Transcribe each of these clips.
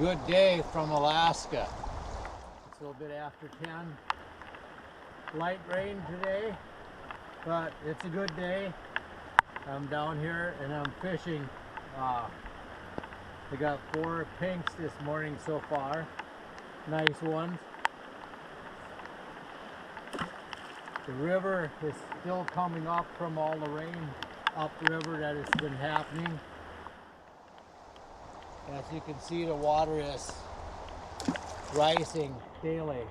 good day from Alaska. It's a little bit after 10. Light rain today, but it's a good day. I'm down here and I'm fishing. I got 4 pinks this morning so far. Nice ones. The river is still coming up from all the rain upriver that has been happening. As you can see, the water is rising daily.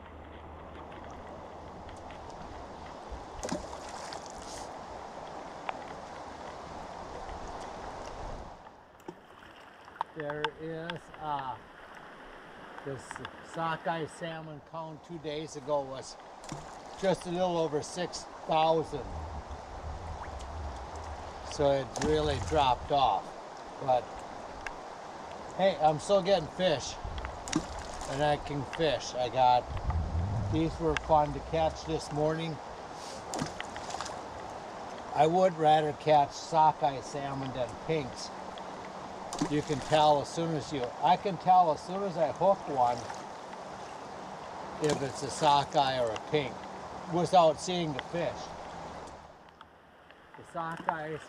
There is this sockeye salmon count 2 days ago was just a little over 6,000. So it really dropped off. But hey, I'm still getting fish, and I can fish. These were fun to catch this morning. I would rather catch sockeye salmon than pinks. You can tell as soon as I hook one if it's a sockeye or a pink without seeing the fish. The sockeyes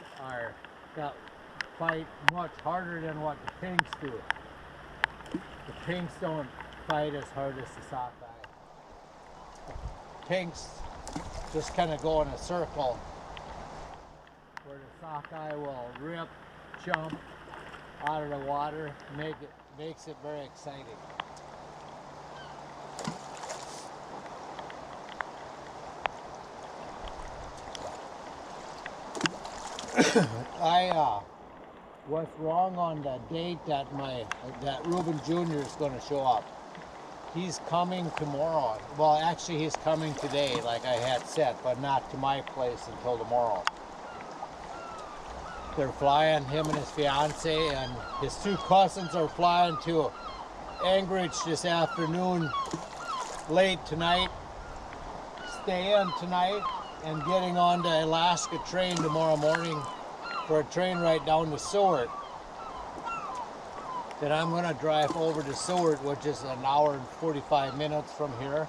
fight much harder than what the pinks do. The pinks don't fight as hard as the sockeye. The pinks just kind of go in a circle, where the sockeye will rip, jump out of the water, makes it very exciting. I was wrong on the date that Reuben Jr. is going to show up. He's coming tomorrow. Well, actually he's coming today like I had said, but not to my place until tomorrow. They're flying, him and his fiance and his 2 cousins are flying to Anchorage this afternoon, late tonight, staying tonight, and getting on the Alaska train tomorrow morning for a train ride down to Seward. Then I'm going to drive over to Seward, which is an hour and 45 minutes from here,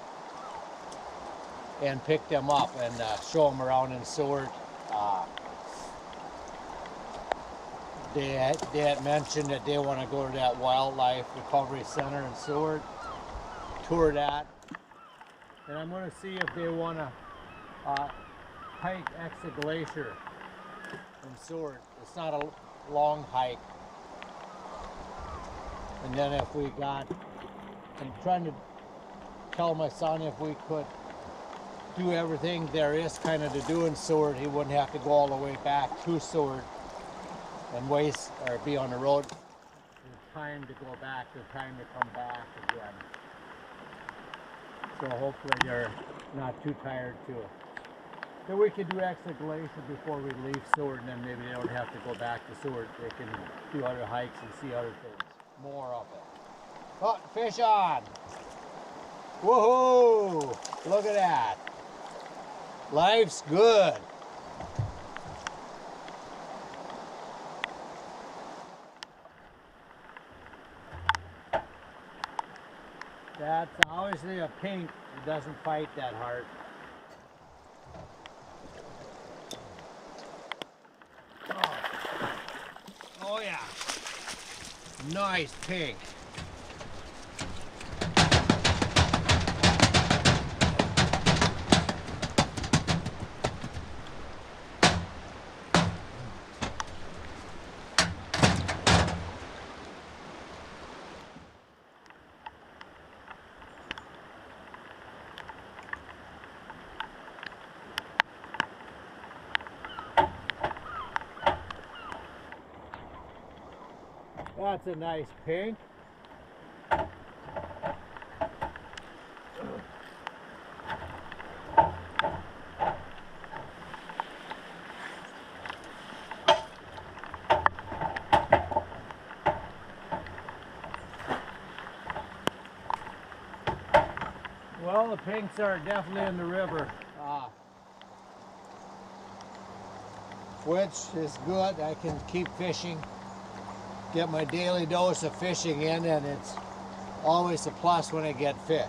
and pick them up and show them around in Seward. They had mentioned that they want to go to that wildlife recovery center in Seward, tour that, and I'm going to see if they want to hike Exit Glacier in Seward. It's not a long hike. And then I'm trying to tell my son if we could do everything there is kind of to do in Seward, he wouldn't have to go all the way back to Seward and waste or be on the road. The time to go back, the time to come back again. So hopefully they're not too tired too. Then we can do Exit Glacier before we leave Seward, and then maybe they don't have to go back to Seward. They can do other hikes and see other things. More of it. Oh, fish on! Woohoo! Look at that. Life's good. That's obviously a pink. It doesn't fight that hard. Oh yeah. Nice pink. That's a nice pink. Well, the pinks are definitely in the river, which is good. I can keep fishing, get my daily dose of fishing in, and it's always a plus when I get fish.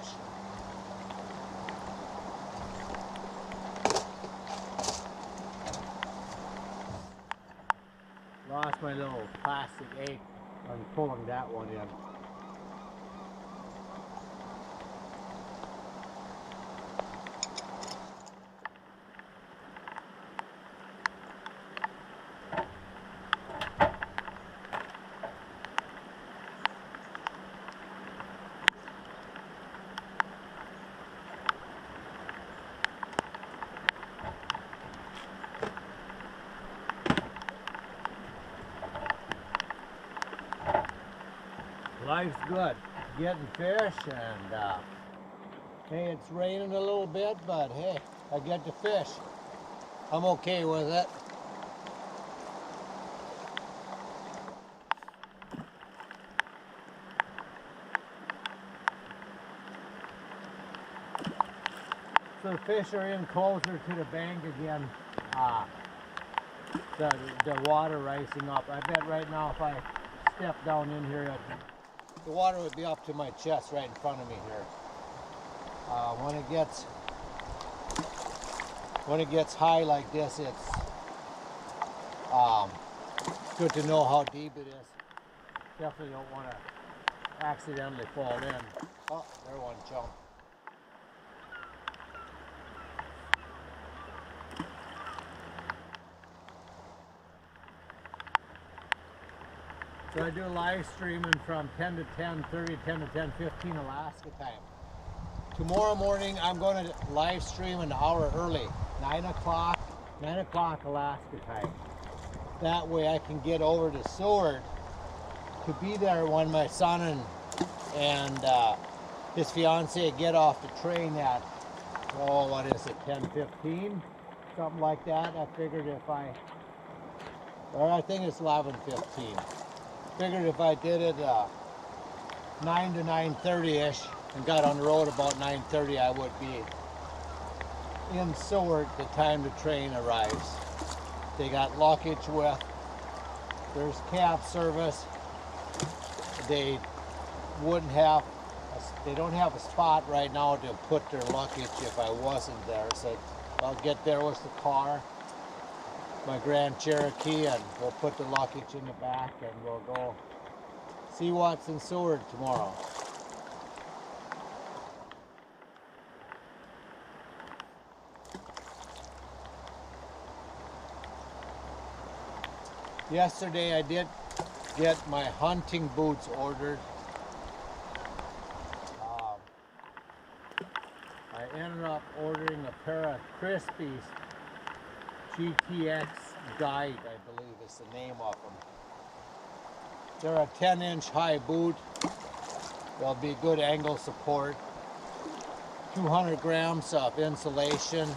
Lost my little plastic egg. I'm pulling that one in. Life's good, getting fish, and hey, it's raining a little bit, but hey, I get to fish. I'm okay with it. So the fish are in closer to the bank again. The water rising up. I bet right now if I step down in here, the water would be up to my chest right in front of me here. When it gets high like this, it's good to know how deep it is. Definitely don't want to accidentally fall in. Oh, there one jumped. So I do live streaming from 10 to 10:30, 10 to 10:15 Alaska time. Tomorrow morning I'm going to live stream an hour early, 9 o'clock Alaska time. That way I can get over to Seward to be there when my son and his fiance get off the train at, oh, what is it, 10:15? Something like that. I figured I think it's 11:15. Figured if I did it 9 to 9:30-ish and got on the road about 9:30, I would be in Seward the time the train arrives. They got luggage with, there's cab service. They don't have a spot right now to put their luggage if I wasn't there, so I'll get there with the car, my Grand Cherokee, and we'll put the luggage in the back and we'll go see what's in Seward tomorrow. Yesterday I did get my hunting boots ordered. I ended up ordering a pair of Crispies GTX Guide, I believe is the name of them. They're a 10-inch high boot. They'll be good angle support. 200 grams of insulation.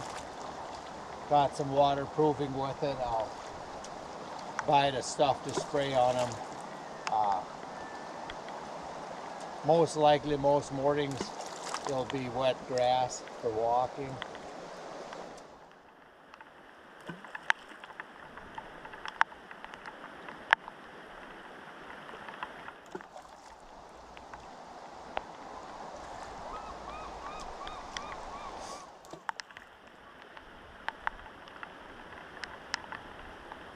Got some waterproofing with it. I'll buy the stuff to spray on them. Most likely, most mornings, there'll be wet grass for walking.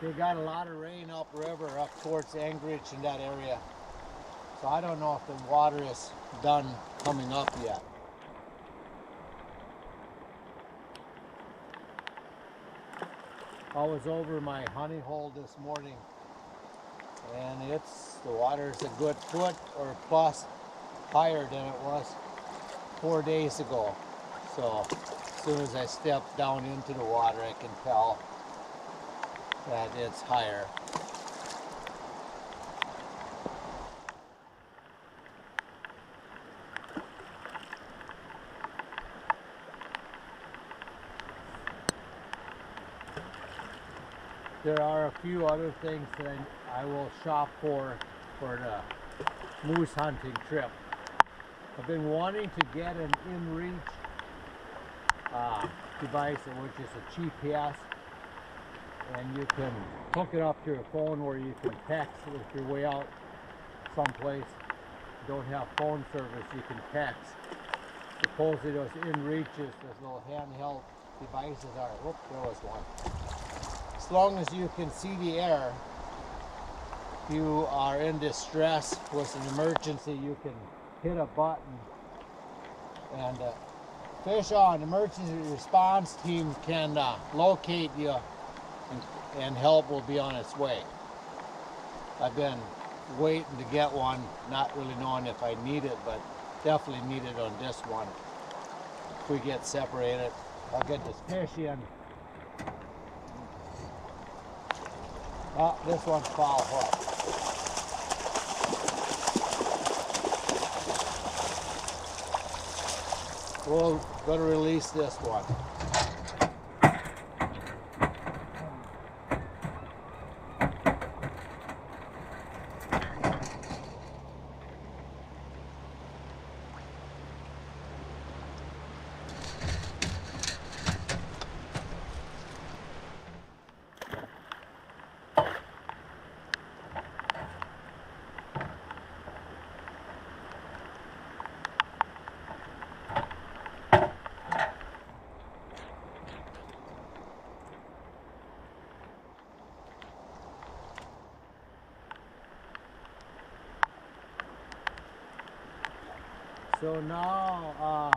They got a lot of rain upriver, up towards Anchorage in that area. So I don't know if the water is done coming up yet. I was over my honey hole this morning, and the water's a good foot or plus higher than it was 4 days ago. So as soon as I step down into the water, I can tell that it's higher. There are a few other things that I will shop for the moose hunting trip. I've been wanting to get an in-reach device, which is a GPS, and you can hook it up to your phone where you can text if you're way out someplace. you don't have phone service, you can text. Supposedly those in reaches, those little handheld devices are. Whoop, there was one. As long as you can see the air, if you are in distress with an emergency, you can hit a button and fish on. Emergency response team can locate you and help will be on its way. I've been waiting to get one, not really knowing if I need it, but definitely need it on this one. If we get separated, I'll get this fish in. Oh, this one's foul hook. We're going to release this one. So now,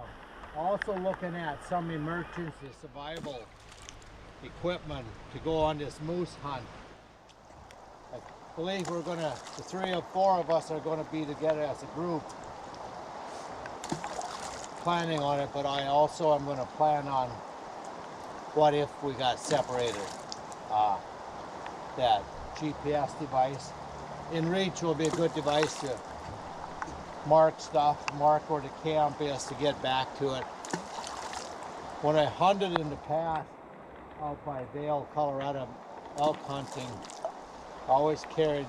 also looking at some emergency survival equipment to go on this moose hunt. I believe we're gonna, the 3 or 4 of us are gonna be together as a group planning on it, but I also am gonna plan on what if we got separated. That GPS device, InReach will be a good device to mark stuff, mark where the camp is to get back to it. When I hunted in the past out by Vail, Colorado, elk hunting, I always carried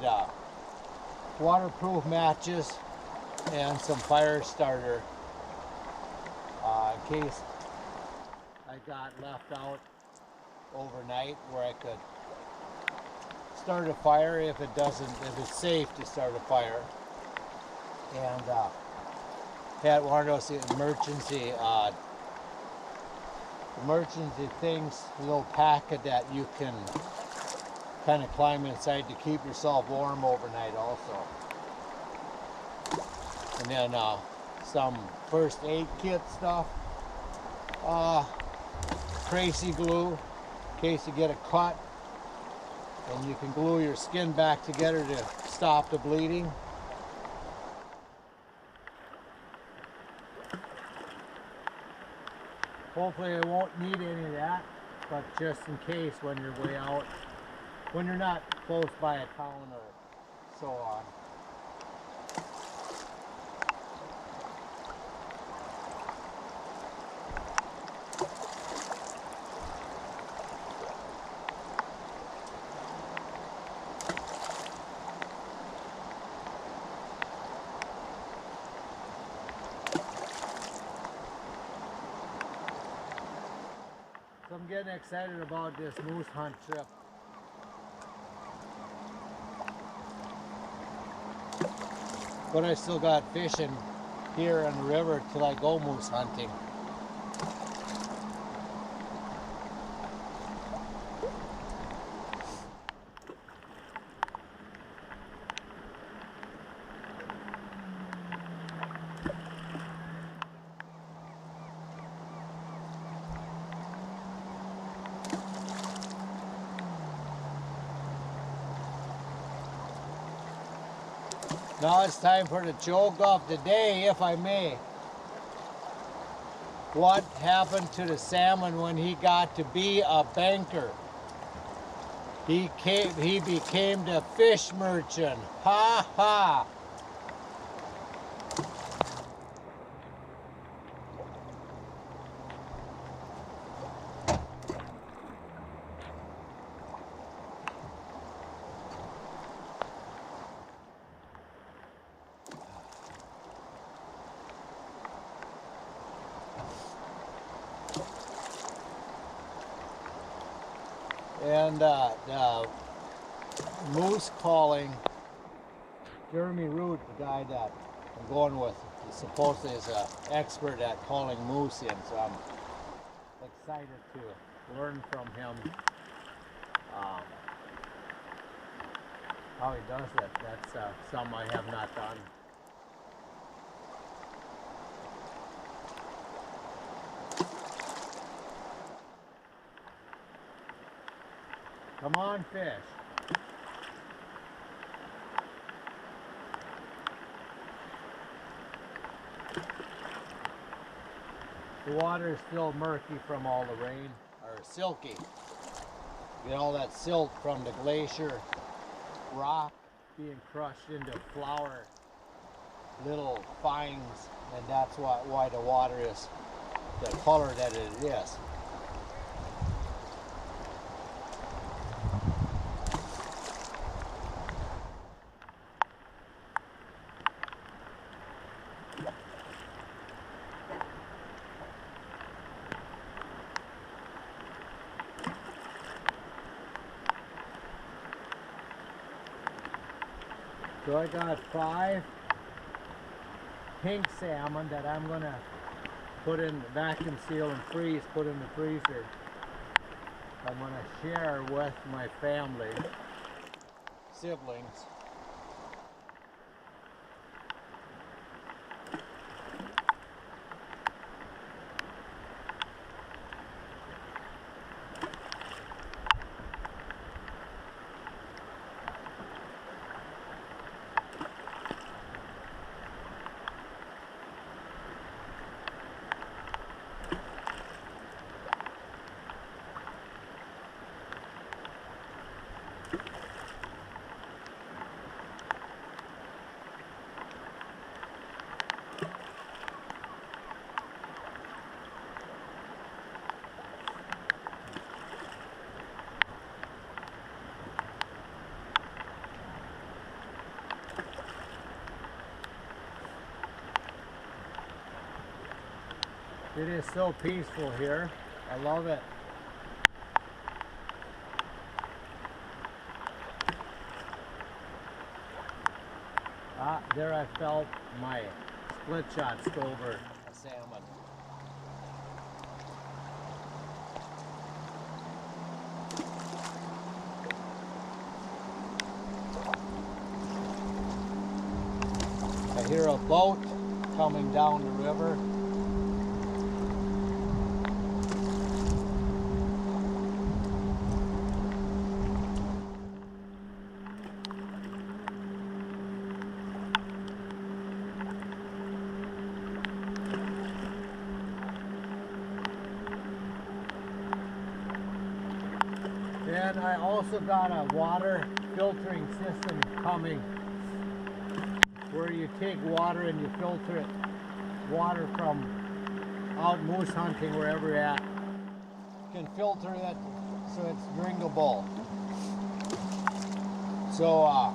waterproof matches and some fire starter in case I got left out overnight, where I could start a fire if if it's safe to start a fire. And had one of those emergency things, a little packet that you can kind of climb inside to keep yourself warm overnight also. And then some first aid kit stuff, tracy glue in case you get a cut, and you can glue your skin back together to stop the bleeding. Hopefully I won't need any of that, but just in case when you're way out, when you're not close by a town or so on. I'm getting excited about this moose hunt trip. But I still got fishing here in the river till I go moose hunting. Now it's time for the joke of the day, if I may. What happened to the salmon when he got to be a banker? He became the fish merchant. Ha ha! And the moose calling, Jeremy Root, the guy that I'm going with, supposedly is an expert at calling moose in, so I'm excited to learn from him how he does it. That's something I have not done. Come on, fish. The water is still murky from all the rain, or silky. You get all that silt from the glacier rock being crushed into flour, little fines, and that's why the water is the color that it is. So I got 5 pink salmon that I'm gonna put in the vacuum seal and freeze, put in the freezer. I'm gonna share with my family, siblings. It is so peaceful here. I love it. Ah, there I felt my split shot over a salmon. I hear a boat coming down the river. And I also got a water filtering system coming where you take water and you filter it, water from out moose hunting, wherever you're at. You can filter it so it's drinkable. So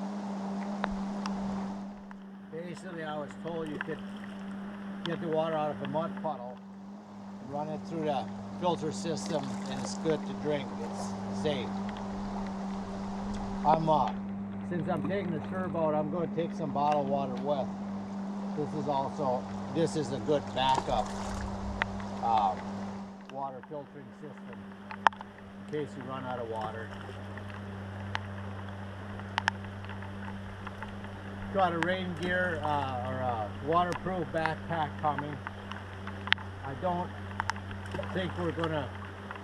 basically I was told you could get the water out of a mud puddle and run it through the filter system and it's good to drink. It's safe. Since I'm taking the turbo, I'm going to take some bottled water with. This is a good backup water filtering system in case you run out of water. Got a rain gear or a waterproof backpack coming. I don't think we're going to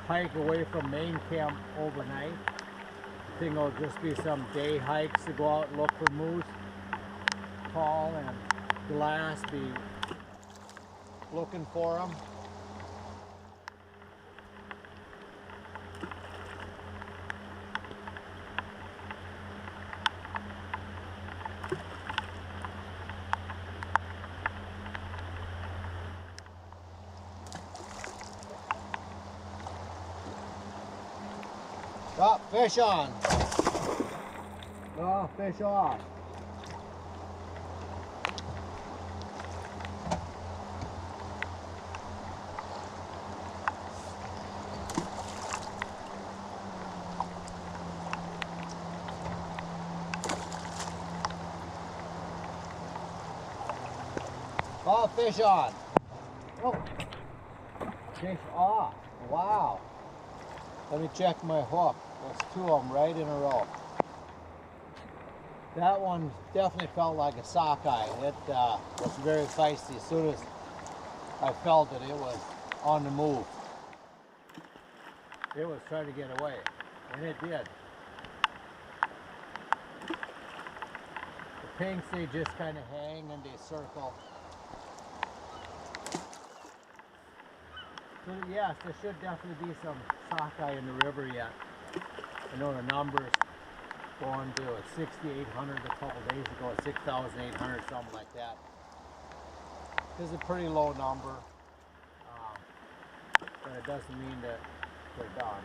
hike away from main camp overnight. I think it'll just be some day hikes to go out and look for moose, call and glass, be looking for them. Oh, fish on. Oh, fish off. Oh, fish on. Oh, fish off. Wow. Let me check my hook. There's two of them right in a row. That one definitely felt like a sockeye. It was very feisty. As soon as I felt it, it was on the move. It was trying to get away, and it did. The pinks, they just kind of hang and they circle. So yes, there should definitely be some sockeye in the river yet. I know the numbers going to 6,800 a couple days ago, 6,800, something like that. It's a pretty low number, but it doesn't mean that they're done.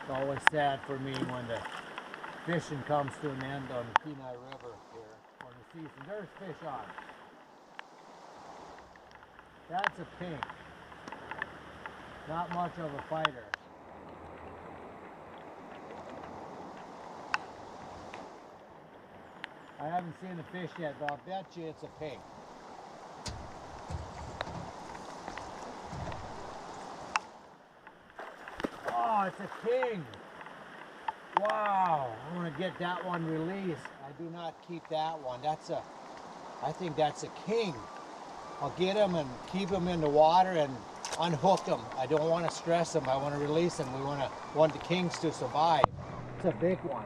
It's always sad for me when the fishing comes to an end on the Kenai River here for the season. There's fish on. That's a pink. Not much of a fighter. I haven't seen the fish yet, but I'll bet you it's a pink. Oh, it's a king. Wow, I'm gonna get that one released. I do not keep that one. I think that's a king. I'll get him and keep him in the water and unhook him. I don't want to stress him. I want to release him. We want the kings to survive. It's a big one.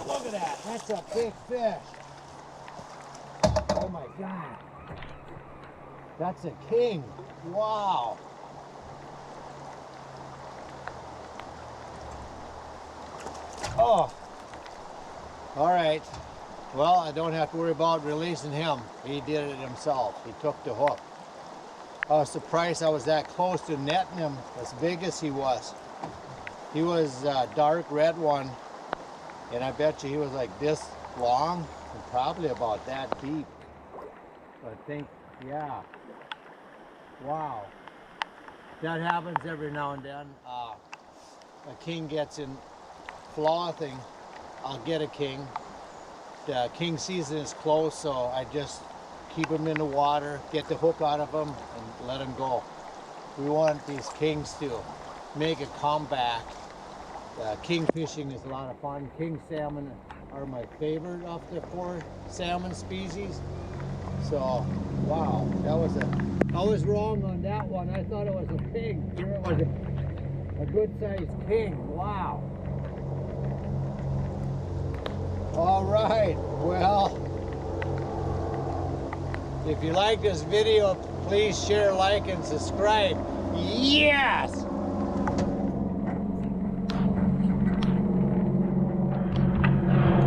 Look at that. That's a big fish. Oh my God. That's a king. Wow. Oh. All right. Well, I don't have to worry about releasing him. He did it himself. He took the hook. I was surprised I was that close to netting him as big as he was. He was a dark red one, and I bet you he was like this long and probably about that deep. I think, yeah. Wow. That happens every now and then. A king gets in frothing. I'll get a king. The king season is close, so I just keep him in the water, get the hook out of him, and let him go. We want these kings to make a comeback. King fishing is a lot of fun. King salmon are my favorite of the 4 salmon species. So, wow, I was wrong on that one. I thought it was a pig. Here it was a good-sized king. Wow. All right, well, if you like this video, please share, like, and subscribe. Yes!